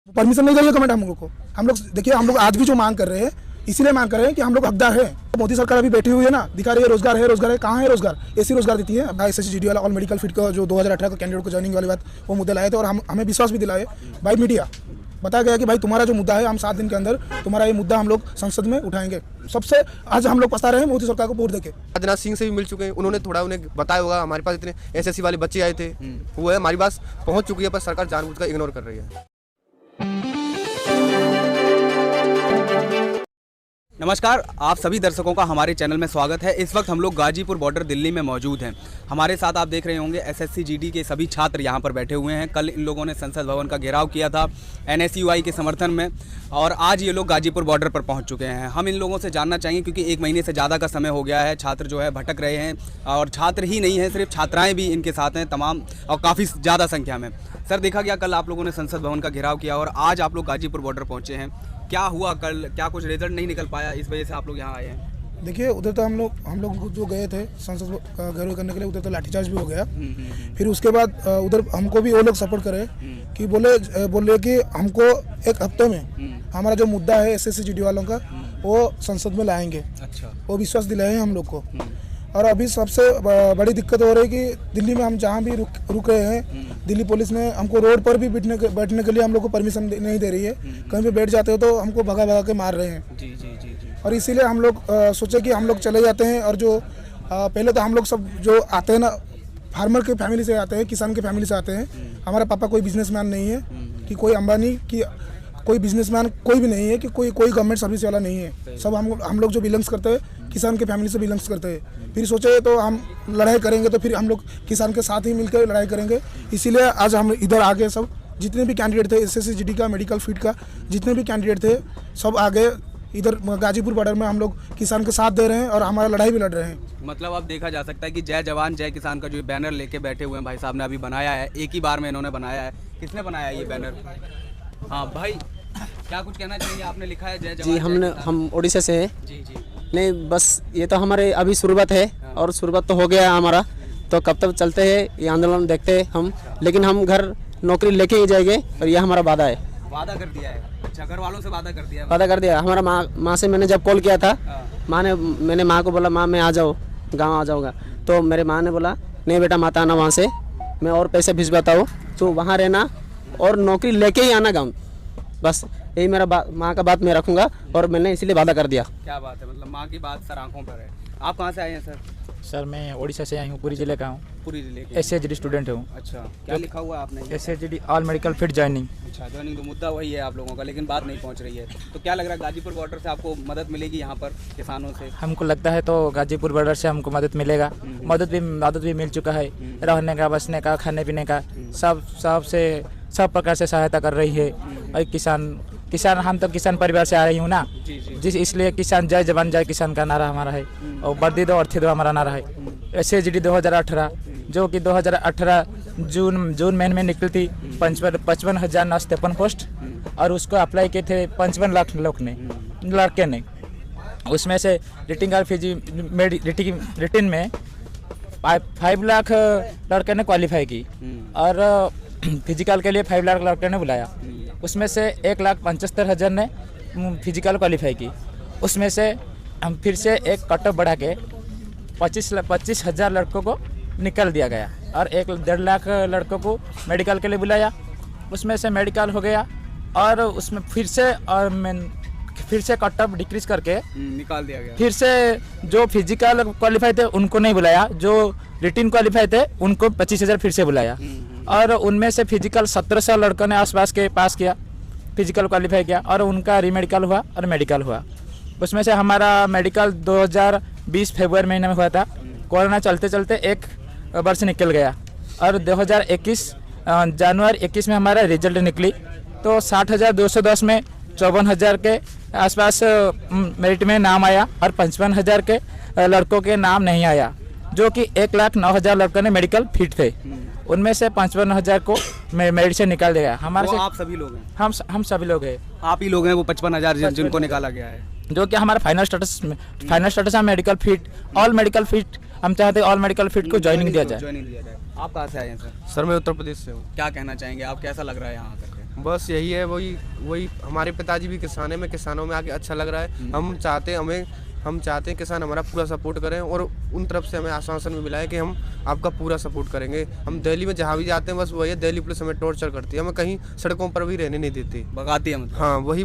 Permission नहीं चाहिए government हम लोग को। हम लोग देखिए, हम लोग आज भी जो मांग कर रहे हैं इसीलिए मांग कर रहे हैं कि हम लोग हकदार है। मोदी सरकार अभी बैठी हुई है ना, दिखा रही है रोजगार है, कहाँ है रोजगार? ऐसी रोजगार देती है। SSC GD वाला ऑल मेडिकल फिट का जो 2018 का कैंडिडेट को ज्वाइनिंग वाली बात वो मुद्दे लाए थे और हमें विश्वास भी दिलाए भाई मीडिया, बताया गया कि भाई तुम्हारा जो मुद्दा है हम 7 दिन के अंदर तुम्हारा ये मुद्दा हम लोग संसद में उठाएंगे। सबसे आज हम लोग पछता रहे हैं मोदी सरकार को वोट देके। राजनाथ सिंह से भी मिल चुके हैं, उन्होंने थोड़ा उन्हें बताया होगा। हमारे पास इतने SSC वाले बच्चे आए थे, वो है हमारी बात पहुंच चुकी है, पर सरकार जानबूझकर इग्नोर कर रही है। नमस्कार, आप सभी दर्शकों का हमारे चैनल में स्वागत है। इस वक्त हम लोग गाजीपुर बॉर्डर दिल्ली में मौजूद हैं। हमारे साथ आप देख रहे होंगे SSC GD के सभी छात्र यहाँ पर बैठे हुए हैं। कल इन लोगों ने संसद भवन का घेराव किया था NSUI के समर्थन में और आज ये लोग गाजीपुर बॉर्डर पर पहुँच चुके हैं। हम इन लोगों से जानना चाहिए क्योंकि 1 महीने से ज़्यादा का समय हो गया है, छात्र जो है भटक रहे हैं और छात्र ही नहीं हैं, सिर्फ छात्राएँ भी इनके साथ हैं तमाम और काफ़ी ज़्यादा संख्या में। सर, देखा गया कल आप लोगों ने संसद भवन का घेराव किया और आज आप लोग गाजीपुर बॉर्डर पहुँचे हैं। क्या हुआ कल? क्या कुछ रिजल्ट नहीं निकल पाया, इस वजह से आप लोग यहाँ आए हैं? देखिए, उधर तो हम लोग जो गए थे संसद का घेराव करने के लिए, उधर तो लाठीचार्ज भी हो गया। फिर उसके बाद उधर हमको भी वो लोग सपोर्ट करे कि बोले कि हमको 1 हफ्ते में हमारा जो मुद्दा है SSC GD वालों का वो संसद में लाएंगे। अच्छा, वो विश्वास दिलाए हैं हम लोग को। और अभी सबसे बड़ी दिक्कत हो रही है कि दिल्ली में हम जहाँ भी रुक रहे हैं, दिल्ली पुलिस ने हमको रोड पर भी बैठने के लिए हम लोग को परमिशन नहीं दे रही है। कहीं भी बैठ जाते हो तो हमको भगा के मार रहे हैं। जी। और इसीलिए हम लोग सोचे कि हम लोग चले जाते हैं। और जो पहले तो हम लोग सब जो आते हैं ना, फार्मर के फैमिली से आते हैं, किसान के फैमिली से आते हैं। हमारा पापा कोई बिजनेसमैन नहीं है कि कोई अंबानी की कोई बिजनेसमैन कोई भी नहीं है कि कोई गवर्नमेंट सर्विस वाला नहीं है। सब हम लोग जो बिलोंग्स करते हैं किसान के फैमिली से बिलोंग्स करते हैं। फिर सोचे तो हम लड़ाई करेंगे तो फिर हम लोग किसान के साथ ही मिलकर लड़ाई करेंगे। इसीलिए आज हम इधर आगे सब जितने भी कैंडिडेट थे SSC GD का, मेडिकल फीट का जितने भी कैंडिडेट थे सब आगे इधर गाजीपुर बॉर्डर में हम लोग किसान के साथ दे रहे हैं और हमारा लड़ाई भी लड़ रहे हैं। मतलब अब देखा जा सकता है कि जय जवान जय किसान का जो बैनर लेके बैठे हुए हैं भाई साहब ने अभी बनाया है, एक ही बार में इन्होंने बनाया है। किसने बनाया ये बैनर? हाँ भाई, क्या कुछ कहना चाहिए? आपने लिखा है जय जवान। जी, हम उड़ीसा से हैं। जी। नहीं, बस ये तो हमारे अभी शुरुआत है और शुरुआत तो हो गया हमारा, तो कब तक चलते हैं ये आंदोलन देखते हैं हम। लेकिन हम घर नौकरी लेके ही जाएंगे और ये हमारा वादा है। वादा कर दिया है? अच्छा, घर वालों से वादा कर दिया है? वादा कर दिया। हमारा माँ से मैंने जब कॉल किया था, मैंने माँ को बोला, माँ मैं आ जाओ, गाँव आ जाऊँगा। तो मेरे माँ ने बोला नहीं बेटा, मत आना वहाँ से, मैं और पैसे भिजवाता हूँ, तो वहाँ रहना और नौकरी लेके ही आना गाँव। बस यही मेरा माँ का बात मैं रखूँगा और मैंने इसीलिए वादा कर दिया। क्या बात है, मतलब माँ की बात सर आंखों पर है। आप कहाँ से आए हैं सर? सर मैं उड़ीसा से आई हूँ, पूरी जिले का हूँ। पूरी जिले के SSC GD स्टूडेंट हूँ। अच्छा, क्या लिखा हुआ है आपने? SSC GD all medical fit joining. अच्छा, ज्वाइनिंग तो मुद्दा वही है आप लोगों का, लेकिन बात नहीं पहुँच रही है। तो क्या लग रहा है गाजीपुर बॉर्डर से आपको मदद मिलेगी यहाँ पर किसानों से? हमको लगता है तो गाजीपुर बॉर्डर से हमको मदद मिलेगा। मदद भी मिल चुका है, रहने का, बसने का, खाने पीने का, सब प्रकार से सहायता कर रही है। और किसान हम तो किसान परिवार से आ रही हूँ ना, इसलिए किसान जय जवान जय किसान का नारा हमारा है और वर्दी दो अर्थी दो हमारा नारा है। SSC GD 2018 जो कि 2018 जून महीने में निकली थी, 55,953 पोस्ट और उसको अप्लाई किए थे 55 लाख लड़के ने। उसमें से रिटिन में 5 लाख लड़के ने क्वालिफाई की और फिजिकल के लिए 5 लाख लड़के ने बुलाया। उसमें से 1,75,000 ने फिजिकल क्वालिफाई की। उसमें से हम फिर से एक कट ऑफ बढ़ा के 25,000 लड़कों को निकल दिया गया और 1.5 लाख लड़कों को मेडिकल के लिए बुलाया। उसमें से मेडिकल हो गया और उसमें फिर से कट ऑफ डिक्रीज करके निकाल दिया गया। फिर से जो फिजिकल क्वालिफाई थे उनको नहीं बुलाया, जो रिटिन क्वालिफाई थे उनको 25,000 फिर से बुलाया और उनमें से फिजिकल 1700 लड़कों ने आसपास के पास किया, फिजिकल क्वालिफाई किया और उनका रीमेडिकल हुआ और मेडिकल हुआ। उसमें से हमारा मेडिकल 2020 फरवरी महीने में हुआ था। कोरोना चलते चलते 1 वर्ष निकल गया और 2021 जनवरी 21 में हमारा रिजल्ट निकली तो 60,210 में 54,000 के आसपास मेरिट में नाम आया और 55,000 के लड़कों के नाम नहीं आया, जो कि 1,09,000 लड़कों ने मेडिकल फिट थे। उनमें से 55,000 को मेरिट से निकाल दिया गया। हमारे से आप सभी लोग हैं? हम सभी लोग हैं। आप ही लोग हैं वो 55,000 जिनको निकाला गया है, जो कि हमारा फाइनल स्टेटस है medical fit, all medical fit. हम चाहते हैं ऑल मेडिकल फिट को ज्वाइनिंग दिया जाए। आप कहाँ से आए हैं सर? सर मैं उत्तर प्रदेश से हूँ। क्या कहना चाहेंगे आप, कैसा लग रहा है यहाँ आकर के? बस यही है, वही हमारे पिताजी भी किसान है, मैं किसानों में आके अच्छा लग रहा है। हम चाहते हैं किसान हमारा पूरा सपोर्ट करें, और उन तरफ से हमें आश्वासन भी मिला है कि हम आपका पूरा सपोर्ट करेंगे। हम दिल्ली में जहाँ भी जाते हैं बस वही है, दिल्ली पुलिस हमें टॉर्चर करती है, हमें कहीं सड़कों पर भी रहने नहीं देती, भगाती है मतलब। हाँ वही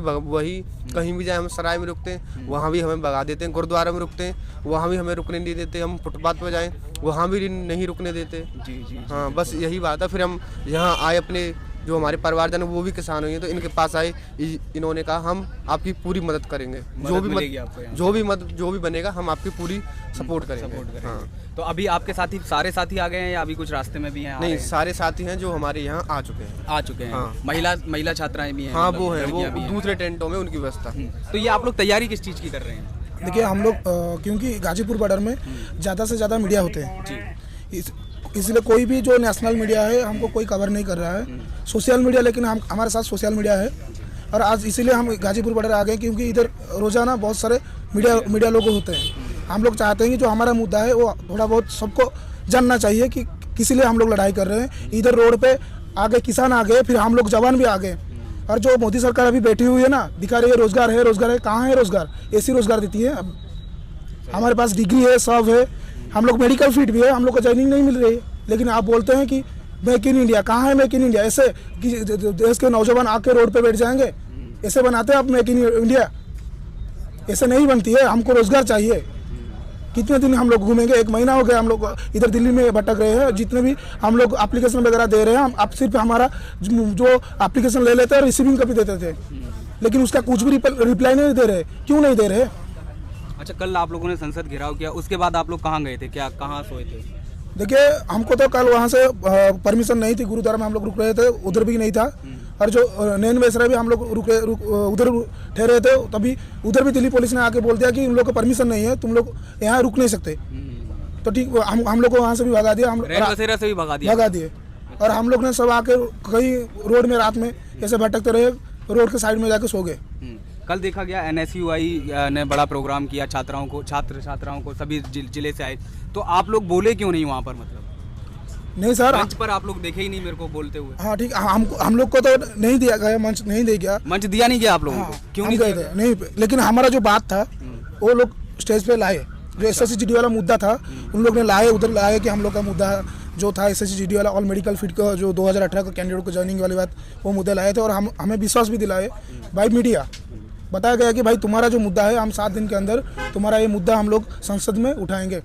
कहीं भी जाए, हम सराय में रुकते हैं वहाँ भी हमें भगा देते हैं, गुरुद्वारा में रुकते हैं वहाँ भी हमें रुकने नहीं देते, हम फुटपाथ पर जाएँ वहाँ भी नहीं रुकने देते। जी। हाँ बस यही बात है। फिर हम यहाँ आए, अपने जो हमारे परिवारजन है वो भी किसान हुए हैं, तो इनके पास आए, इन्होंने कहा हम आपकी पूरी मदद करेंगे, जो भी बनेगा हम आपकी पूरी सपोर्ट करेंगे। हाँ। तो अभी आपके साथी सारे साथी आ गए हैं या अभी कुछ रास्ते में भी हैं? नहीं, सारे साथी हैं जो हमारे यहाँ आ चुके हैं। हाँ। महिला छात्राएं भी हैं? हाँ मतलब वो है, वो लड़कियां भी हैं? दूसरे टेंटों में उनकी व्यवस्था। तो ये आप लोग तैयारी किस चीज़ की कर रहे हैं? देखिए हम लोग क्योंकि गाजीपुर बॉर्डर में ज़्यादा से ज़्यादा मीडिया होते हैं, इसलिए कोई भी जो नेशनल मीडिया है हमको कोई कवर नहीं कर रहा है, सोशल मीडिया, लेकिन हमारे साथ सोशल मीडिया है। और आज इसीलिए हम गाजीपुर बॉर्डर आ गए क्योंकि इधर रोज़ाना बहुत सारे मीडिया लोग होते हैं। हम लोग चाहते हैं कि जो हमारा मुद्दा है वो थोड़ा बहुत सबको जानना चाहिए कि किसी लिए हम लोग लड़ाई कर रहे हैं। इधर रोड पे आगे किसान आ गए, फिर हम लोग जवान भी आ गए, और जो मोदी सरकार अभी बैठी हुई है ना, दिखा रही है रोजगार है, कहाँ है रोजगार? ऐसी रोजगार देती है। अब हमारे पास डिग्री है, सब है, हम लोग मेडिकल फील्ड भी है, हम लोग को ट्रेनिंग नहीं मिल रही है, लेकिन आप बोलते हैं कि मेक इन इंडिया। कहाँ है मेक इन इंडिया? ऐसे कि देश के नौजवान आके रोड पे बैठ जाएंगे, ऐसे बनाते हैं आप मेक इन इंडिया? ऐसे नहीं बनती है। हमको रोजगार चाहिए। कितने दिन हम लोग घूमेंगे? 1 महीना हो गया हम लोग इधर दिल्ली में भटक रहे हैं। जितने भी हम लोग एप्लीकेशन वगैरह दे रहे हैं, हम आप सिर्फ हमारा जो एप्लीकेशन ले लेते हैं, रिसीविंग कॉपी देते थे, लेकिन उसका कुछ भी रिप्लाई नहीं दे रहे। क्यों नहीं दे रहे? अच्छा, कल आप लोगों ने संसद घेराव किया, उसके बाद आप लोग कहाँ गए थे? कहाँ सोए थे? देखिए हमको तो कल वहाँ से परमिशन नहीं थी, गुरुद्वारा में हम लोग रुक रहे थे, उधर भी नहीं था। और जो नैन बेसरा भी हम लोग उधर ठहरे थे, तभी उधर भी दिल्ली पुलिस ने आके बोल दिया कि उन लोग को परमिशन नहीं है, तुम लोग यहाँ रुक नहीं सकते। तो ठीक, हम लोग को वहाँ से भी भगा दिया, से भी भगा दिए। और हम लोग ने सब आके कहीं रोड में रात में ऐसे भटकते रहे, रोड के साइड में जाके सो गए। कल देखा गया NSUI ने बड़ा प्रोग्राम किया, छात्राओं को सभी जिले से आए, तो आप लोग बोले क्यों नहीं वहाँ पर? मतलब नहीं सर, मंच पर आप लोग देखे ही नहीं मेरे को बोलते हुए। हाँ ठीक, हम लोग को तो नहीं दिया गया, मंच नहीं दिया गया। मंच दिया नहीं गया आप लोगों को? क्यों नहीं गए थे? नहीं, लेकिन हमारा जो बात था वो लोग स्टेज पे लाए, जो SSC-GD वाला मुद्दा था उन लोग ने लाए, उधर लाए कि हम लोग का मुद्दा जो था SSC-GD वाला ऑल मेडिकल फील्ड का जो 2018 का कैंडिडेट को ज्वाइनिंग वाली बात, वो मुद्दे लाए थे। और हमें विश्वास भी दिलाए बाई मीडिया, बताया गया कि भाई तुम्हारा जो मुद्दा है, हम 7 दिन के अंदर तुम्हारा ये मुद्दा हम लोग संसद में उठाएंगे,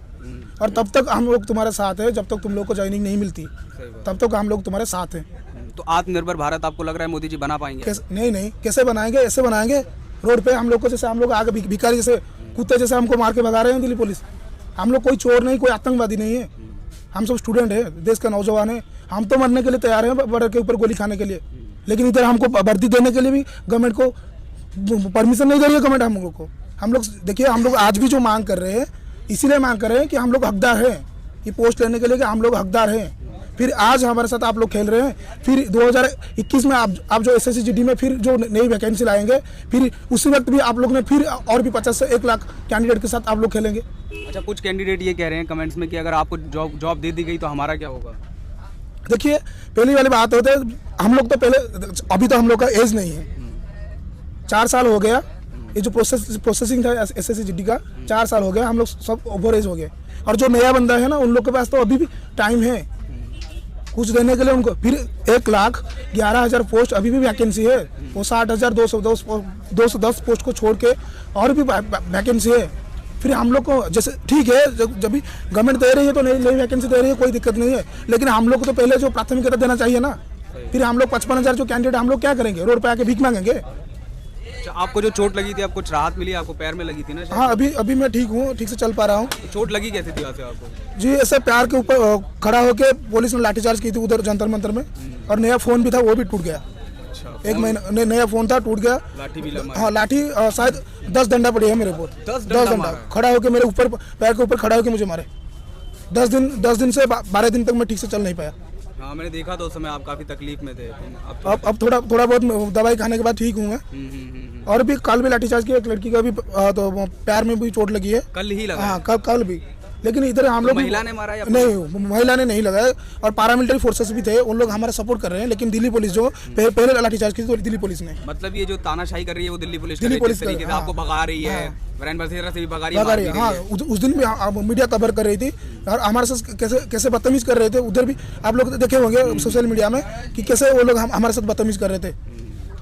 और तब तक हम लोग तुम्हारे साथ हैं। जब तक तुम लोग को ज्वाइनिंग नहीं मिलती तब तक हम लोग तुम्हारे साथ हैं। तो आत्मनिर्भर भारत आपको लग रहा है मोदी जी बना पाएंगे? नहीं, कैसे बनाएंगे? ऐसे बनाएंगे रोड पे हम लोग को, जैसे हम लोग आगे भिखारी जैसे कुत्ते जैसे हमको मार के भगा रहे हैं दिल्ली पुलिस। हम लोग कोई चोर नहीं, कोई आतंकवादी नहीं है, हम सब स्टूडेंट है, देश का नौजवान है। हम तो मरने के लिए तैयार हैं बॉर्डर के ऊपर गोली खाने के लिए, लेकिन इधर हमको वर्दी देने के लिए भी गवर्नमेंट को परमिशन नहीं दे रही है गवर्नमेंट हम लोग को। हम लोग देखिए, हम लोग आज भी जो मांग कर रहे हैं, इसीलिए मांग कर रहे हैं कि हम लोग हकदार हैं ये पोस्ट लेने के लिए, कि हम लोग हकदार हैं। फिर आज हमारे साथ आप लोग खेल रहे हैं, फिर 2021 में आप जो SSC-GD में फिर जो नई वैकेंसी लाएंगे, फिर उसी वक्त भी आप लोग ने फिर और भी 50 से 1 लाख कैंडिडेट के साथ आप लोग खेलेंगे। अच्छा, कुछ कैंडिडेट ये कह रहे हैं कमेंट्स में कि अगर आपको जॉब दे दी गई तो हमारा क्या होगा? देखिए, पहली वाली बात होती है, हम लोग तो पहले, अभी तो हम लोग का एज नहीं है, 4 साल हो गया ये जो प्रोसेसिंग था SSC-GD का, 4 साल हो गया, हम लोग सब ओवर एज हो गए। और जो नया बंदा है ना, उन लोग के पास तो अभी भी टाइम है कुछ देने के लिए उनको। फिर 1,11,000 पोस्ट अभी भी वैकेंसी है, वो 60,210 पोस्ट को छोड़ के और भी वैकेंसी है। फिर हम लोग को जैसे ठीक है, जब भी गवर्नमेंट दे रही है तो नई वैकेंसी दे रही है, कोई दिक्कत नहीं है, लेकिन हम लोग को तो पहले जो प्राथमिकता देना चाहिए ना। फिर हम लोग 55,000 जो कैंडिडेट, हम लोग क्या करेंगे? रोड पे आके भीख मांगेंगे? आपको जो चोट लगी थी, आपको कुछ राहत मिली? आपको पैर में लगी थी ना? हाँ, अभी मैं ठीक हूँ, ठीक से चल पा रहा हूँ। चोट लगी कैसे थी वैसे आपको? जी, ऐसे पैर के ऊपर खड़ा होके पुलिस ने लाठीचार्ज की थी उधर जंतर मंतर में, और नया फ़ोन भी था, वो भी टूट गया। अच्छा, 1 महीना नया फ़ोन था, टूट गया। लाठी भी लगा? हाँ, लाठी शायद 10 डंडा पड़ी है मेरे ऊपर। 10 डंडा खड़ा होके मेरे ऊपर, पैर के ऊपर खड़ा होके मुझे मारे। 10 दिन से 12 दिन तक मैं ठीक से चल नहीं पाया। हाँ, मैंने देखा तो उस समय आप काफ़ी तकलीफ में थे। अब थोड़ा बहुत दवाई खाने के बाद ठीक हूँ मैं। और भी कल भी लाठीचार्ज किया, एक लड़की का भी तो पैर में भी चोट लगी है। कल ही लगा? हाँ, कल भी। लेकिन इधर हम लोग महिला ने मारा या नहीं, महिला ने नहीं लगाया और पैरामिलिट्री फोर्सेस भी थे, उन लोग हमारा सपोर्ट कर रहे हैं। लेकिन दिल्ली पुलिस जो पहले लाठीचार्ज की थी तो दिल्ली पुलिस ने, मतलब ये जो तानाशाही कर रही है वो दिल्ली पुलिस दिल्ली पुलिस तरीके से हाँ, आपको भगा रही है, वैन बसेरा से भी भगा रही है, भगा रही है। हाँ, उस दिन भी मीडिया कवर कर रही थी और हमारे साथ कैसे कैसे बदतमीज कर रहे थे। उधर भी आप लोग देखे होंगे सोशल मीडिया में कि कैसे वो लोग हमारे साथ बदतमीज कर रहे थे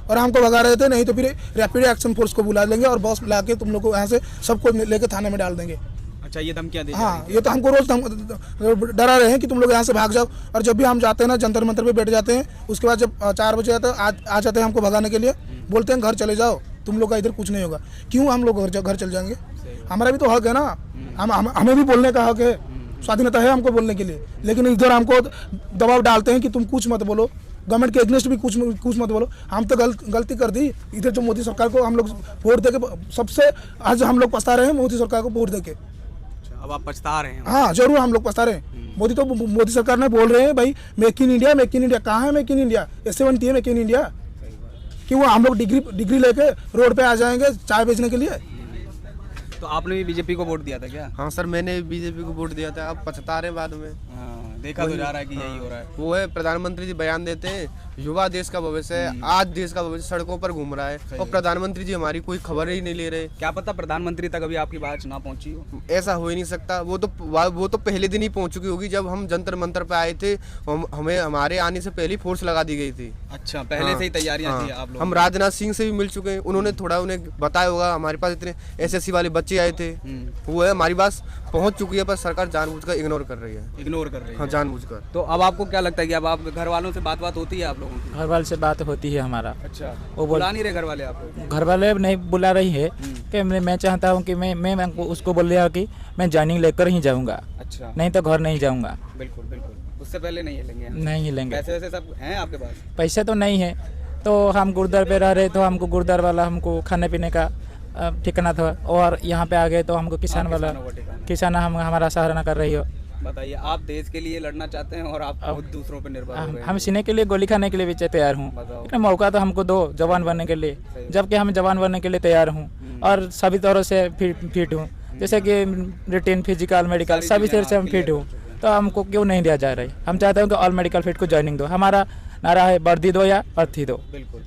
और हमको भगा रहे थे। नहीं तो फिर रैपिड एक्शन फोर्स को बुला लेंगे और बॉस ला के तुम लोग को यहाँ से सबको लेके थाने में डाल देंगे। अच्छा, ये धमकियां दे हाँ, ये तो हमको रोज डरा रहे हैं कि तुम लोग यहाँ से भाग जाओ। और जब भी हम जाते हैं ना जंतर मंतर पे बैठ जाते हैं, उसके बाद जब 4 बजे आ जाते हैं हमको भगाने के लिए, बोलते हैं घर चले जाओ, तुम लोग का इधर कुछ नहीं होगा। क्यों हम लोग घर चल जाएंगे? हमारा भी तो हक है ना, हमें भी बोलने का हक है, स्वाधीनता है हमको बोलने के लिए। लेकिन इधर हमको दबाव डालते हैं कि तुम कुछ मत बोलो, गवर्नमेंट के अगेंस्ट भी कुछ मत बोलो। हम तो गलती कर दी इधर, जो मोदी सरकार को हम लोग वोट दे के सबसे आज हम लोग पछता रहे हैं, मोदी सरकार को वोट दे के। अब आप पछता रहे हैं? हाँ जरूर, हम लोग पछता रहे हैं। मोदी सरकार ने बोल रहे हैं भाई make in India, make in India. कहाँ है मेक इन इंडिया? ऐसे बनती है मेक इन इंडिया? क्यों हम लोग डिग्री लेके रोड पे आ जाएंगे चाय बेचने के लिए? तो आपने भी बीजेपी को वोट दिया था क्या? हाँ सर, मैंने बीजेपी को वोट दिया था। अब पछता रहे बाद में। देखा तो जा रहा है कि यही हो रहा है। वो है, प्रधानमंत्री जी बयान देते हैं युवा देश का भविष्य है, आज देश का भविष्य सड़कों पर घूम रहा है और प्रधानमंत्री जी हमारी कोई खबर ही नहीं ले रहे। क्या पता प्रधानमंत्री तक अभी आपकी बात ना पहुंची हो? ऐसा हो ही नहीं सकता। वो तो पहले दिन ही पहुंच चुकी होगी जब हम जंतर मंतर पे आए थे। हमें हमारे आने से पहले फोर्स लगा दी गई थी। अच्छा, पहले से ही तैयारियां थी आप लोग? हम राजनाथ सिंह से भी मिल चुके हैं, उन्होंने थोड़ा उन्हें बताया होगा। हमारे पास इतने SSC वाले बच्चे आए थे, वो है हमारी बात पहुंच चुकी है, पर सरकार जानबूझकर इग्नोर कर रही है। हाँ, जानबूझकर। तो अब आपको क्या लगता है कि अब आप घर वालों से बात होती है आप लोगों की? घर वाले से बात होती है हमारा। अच्छा, वो बुला नहीं रहे घर वाले आपको? घर वाले नहीं बुला रही है कि मैं चाहता हूँ कि मैं उसको बोल रहा कि मैं ज्वाइनिंग लेकर ही जाऊँगा। अच्छा, नहीं तो घर नहीं जाऊँगा। बिल्कुल बिल्कुल, उससे पहले नहीं हिलेंगे? नहीं हिलेंगे। पैसे वैसे सब हैं आपके पास? पैसे तो नहीं है, तो हम गुरुद्वार पे रह रहे तो हमको गुरुद्वार वाला हमको खाने पीने का ठिकाना था, और यहाँ पे आ गए तो हमको किसान वाला हम हमारा सहारा कर रही हो। बताइए, आप देश के लिए लड़ना चाहते हैं और आप खुद दूसरों पर निर्भर हो गए। हम सीने के लिए गोली खाने के लिए भी तैयार हूँ, लेकिन मौका तो हमको दो जवान बनने के लिए, जबकि हम जवान बनने के लिए तैयार हूँ और सभी तरह से फिट हूँ, जैसे कि रिटेन, फिजिकल, मेडिकल सभी तरह से हम फिट हूँ। तो हमको क्यों नहीं दिया जा रहा है? हम चाहते हैं कि ऑल मेडिकल फिट को ज्वाइनिंग दो। हमारा नारा है वर्दी दो या अर्थी दो। बिल्कुल।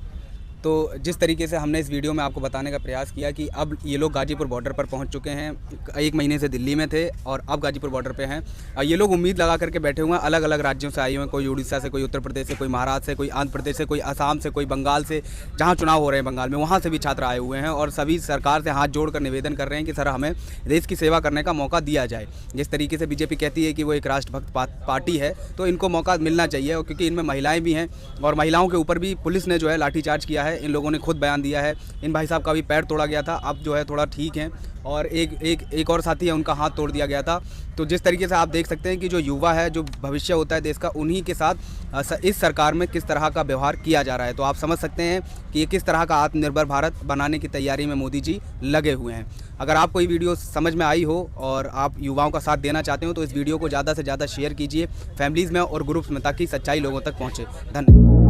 तो जिस तरीके से हमने इस वीडियो में आपको बताने का प्रयास किया कि अब ये लोग गाजीपुर बॉर्डर पर पहुंच चुके हैं, 1 महीने से दिल्ली में थे और अब गाजीपुर बॉर्डर पे हैं। ये लोग उम्मीद लगा करके बैठे हुए हैं, अलग अलग राज्यों से आए हुए हैं, कोई उड़ीसा से, कोई उत्तर प्रदेश से, कोई महाराष्ट्र से, कोई आंध्र प्रदेश से, कोई असम से, कोई बंगाल से, जहाँ चुनाव हो रहे हैं बंगाल में वहाँ से भी छात्र आए हुए हैं और सभी सरकार से हाथ जोड़कर निवेदन कर रहे हैं कि सर हमें देश की सेवा करने का मौका दिया जाए। जिस तरीके से बीजेपी कहती है कि वो एक राष्ट्रभक्त पार्टी है, तो इनको मौका मिलना चाहिए, और क्योंकि इनमें महिलाएँ भी हैं और महिलाओं के ऊपर भी पुलिस ने जो है लाठीचार्ज किया है। इन लोगों ने खुद दिया है, इन भाई साहब का भी पैर तोड़ा गया था, अब जो है थोड़ा ठीक है, और एक और साथी है उनका हाथ तोड़ दिया गया था। तो जिस तरीके से आप देख सकते हैं कि जो युवा है, जो भविष्य होता है देश का, उन्हीं के साथ इस सरकार में किस तरह का व्यवहार किया जा रहा है। तो आप समझ सकते हैं कि ये किस तरह का आत्मनिर्भर भारत बनाने की तैयारी में मोदी जी लगे हुए हैं। अगर आपको ये वीडियो समझ में आई हो और आप युवाओं का साथ देना चाहते हो तो इस वीडियो को ज़्यादा से ज़्यादा शेयर कीजिए फैमिलीज़ में और ग्रुप्स में, ताकि सच्चाई लोगों तक पहुँचे। धन्यवाद।